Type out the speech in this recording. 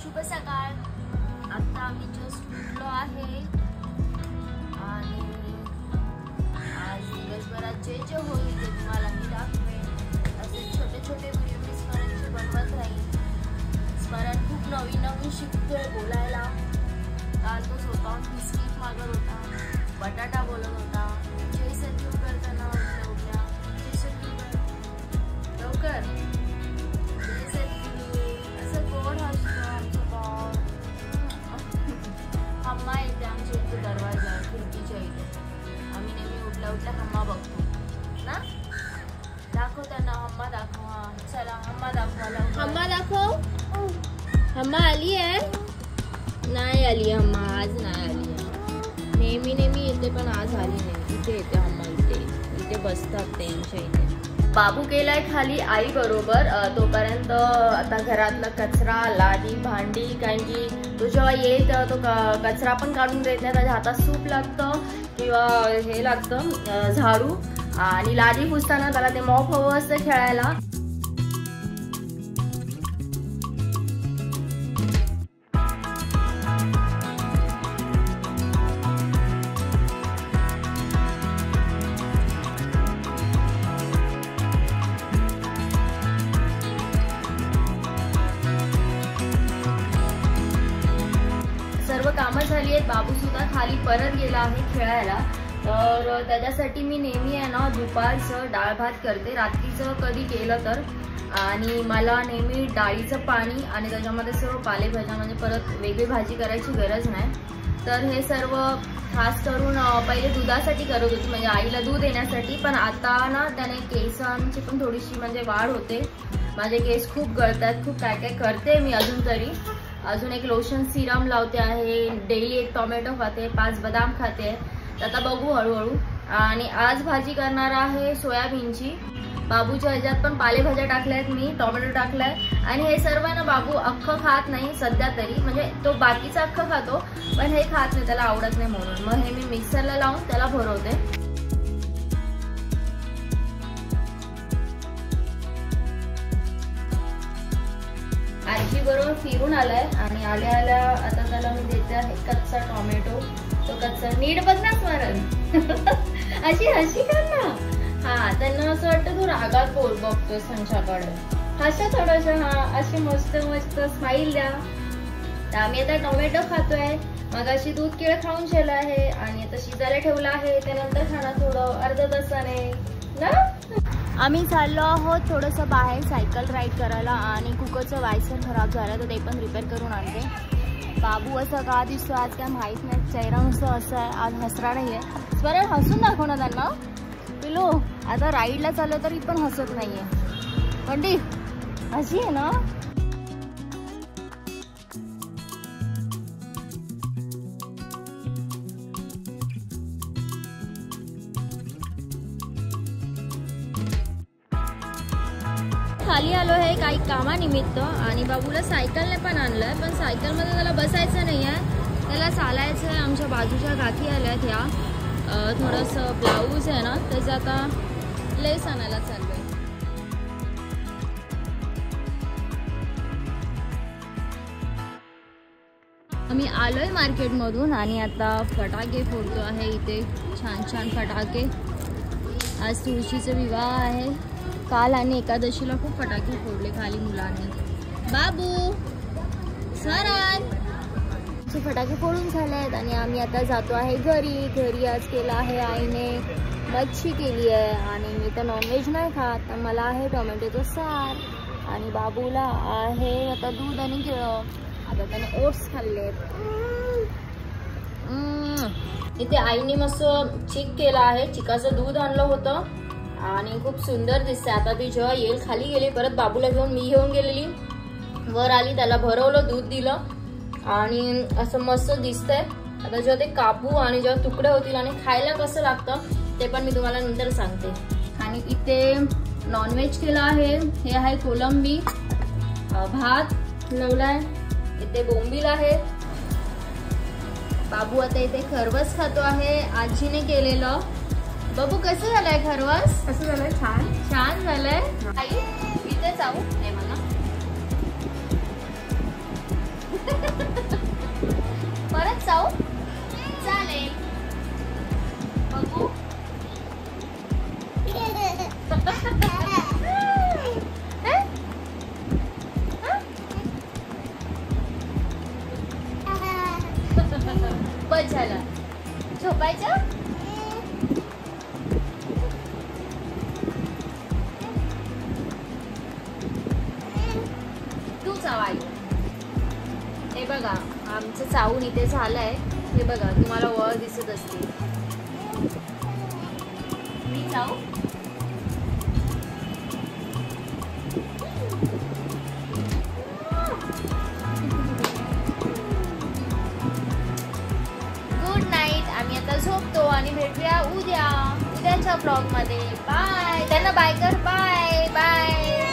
शुभ सकाळ। आता आम्ही जस्ट उठलो आहे आणि आज दिवसभरात जे जे होईल ते तुम्हाला मी दाखवेन। असे छोटे छोटे व्हिडिओ मी स्मरणचे बनवत राहील। स्मरण खूप नवीन नवीन शिकतोय बोलायला। काल तो स्वतःहून बिस्किट मागत होता, बटाटा बोलत होता। जैसे तू करताना उठल्या जैसे तू लवकर जैसे असं गोड हसतो आमचं बाळ। हम्मा येते आमच्या इथे दरवाजा खिडकीच्या इथे। आम्ही नेहमी उठल्या उठल्या हम्मा बघतो ना। दाखव त्यांना हम्मा दाखव। चला हम्मा दाखवायला हम्मा दाखव। हम्मा आली आहे? नाही आली हम्मा, आज नाही आली आहे। नेहमी नेहमी येते पण आज आली नाही। इथे येते हम्मा, इथे बसतात त्यांच्या इथे। बाबू गेलाय खाली आई बरोबर। तोपर्यंत आता घरातला कचरा लादी भांडी, कारण की तो जेव्हा येईल तेव्हा तो कचरा पण काढून देत नाही। त्याच्या हातात सूप लागतं किंवा हे लागतं झाडू, आणि लादी पुसताना त्याला ते मॉप हवं असतं खेळायला। सर्व कामं झाली आहेत। बाबू सुद्धा खाली परत गेला आहे खेळायला। तर त्याच्यासाठी मी नेहमी आहे ना दुपारचं डाळ भात करते, रात्रीचं कधी केलं तर। आणि मला नेहमी डाळीचं पाणी आणि त्याच्यामध्ये सर्व पालेभाज्या, म्हणजे परत वेगळी भाजी करायची गरज नाही। तर हे सर्व खास करून पहिले दुधासाठी करत होती, म्हणजे आईला दूध येण्यासाठी। पण आता ना त्याने केसांची पण थोडीशी म्हणजे वाढ होते। माझे केस खूप गळतात, खूप काय काय करते मी अजून तरी। अजून एक लोशन सिरम लावते आहे, डेली एक टोमॅटो खाते, 5 बदाम खाते। आता बघू हळूहळू। आणि आज भाजी करणार आहे सोयाबीनची। बाबूच्या ह्याच्यात पण पालेभाज्या टाकल्यात मी, टोमॅटो टाकलाय। आणि हे सर्व ना बाबू अख्खं खात नाही सध्या तरी, म्हणजे तो बाकीचं अख्खं खातो पण हे खात नाही, त्याला आवडत नाही म्हणून। मग हे मी मिक्सरला लावून त्याला भरवते। आजी बरोबर फिरून आलाय आणि आल्या आल्या आता त्याला मी देते आहे कच्चा टोमॅटो। तो कच्चा नीट बघ ना स्मरण, अशी हशी कर ना। हा, त्यांना असं वाटतं तू रागात बघतोय संच्याकडे। हसा थोडंसं, हा अशी मस्त मस्त स्माईल द्या। तर आम्ही आता टोमॅटो खातोय। मग अशी दूध केळ खाऊन ठेवलं आहे आणि आता शिजायला ठेवलं आहे, त्यानंतर खाणार थोडं अर्ध्या तासाने ना। आम्ही चाललो आहोत थोडंसं बाहेर सायकल राईड करायला, आणि कुकरचं वायसर खराब झालं तर ते पण रिपेअर करून आणते। बाबू असं का दिसतो आज काय माहीत नाही, चेहरा नुसतं असं आहे, आज हसरा नाही आहे। स्वरण हसून दाखव ना त्यांना पिलो। आता राईडला चाललं तरी पण हसत नाही आहे, पण अशी आहे ना। खाली आलो आहे काही कामानिमित्त, आणि बाबूला सायकलने पण आणलंय, पण सायकलमध्ये त्याला बसायचं नाही आहे, त्याला चालायचं आहे। आमच्या बाजूच्या गाठी आल्यात ह्या, थोडंसं ब्लाऊज आहे ना त्याचं आता लेस आणायला चाललंय। आम्ही आलोय मार्केटमधून आणि आता फटाके फोडतो आहे इथे, छान छान फटाके। आज तुळशीचा विवाह आहे, काल आणि एकादशीला खूप फटाके फोडले खाली मुलांनी। बाबू स्वरण फटाके फोडून झाले आहेत आणि आम्ही आता जातो आहे घरी। घरी आज केला आहे आईने मच्छी केली आहे, आणि मी तर नॉनव्हेज नाही खात, तर मला आहे टोमॅटोचं सार, आणि बाबूला आहे आता दूध आणि केळं। आता त्याने ओट्स खाल्लेत। इथे आईने मस्त चिक केला आहे, चिकाचं दूध आणलं होतं आणि खूप सुंदर दिसते। आता ती जेव्हा येईल खाली गेली, परत बाबूला घेऊन मी घेऊन गेलेली, वर आली, त्याला भरवलं, दूध दिलं आणि असं मस्त दिसतंय। आता जेव्हा ते कापू आणि जेव्हा तुकडे होतील आणि खायला कसं लागतं ते पण मी तुम्हाला नंतर सांगते। आणि इथे नॉनव्हेज केलं आहे, हे आहे कोलंबी, भात लावलाय, इथे बोंबील आहे। बाबू आता इथे खरवस खातो आहे, आजीने केलेलं। बाबू कसं झालंय खरवस? कसं झालंय? छान छान झालंय। आई इथे जाऊ दे मला। दिवस झाला झोपायचं. तू चावाय. हे बघा आमचं चावून इथे झालंय. हे बघा तुम्हाला वळ दिसत असते. मी चावू. Good night. आम्ही आता झोपतो आणि भेटूया उद्याच्या ब्लॉग मध्ये. बाय. त्यांना बाय कर. Bye bye.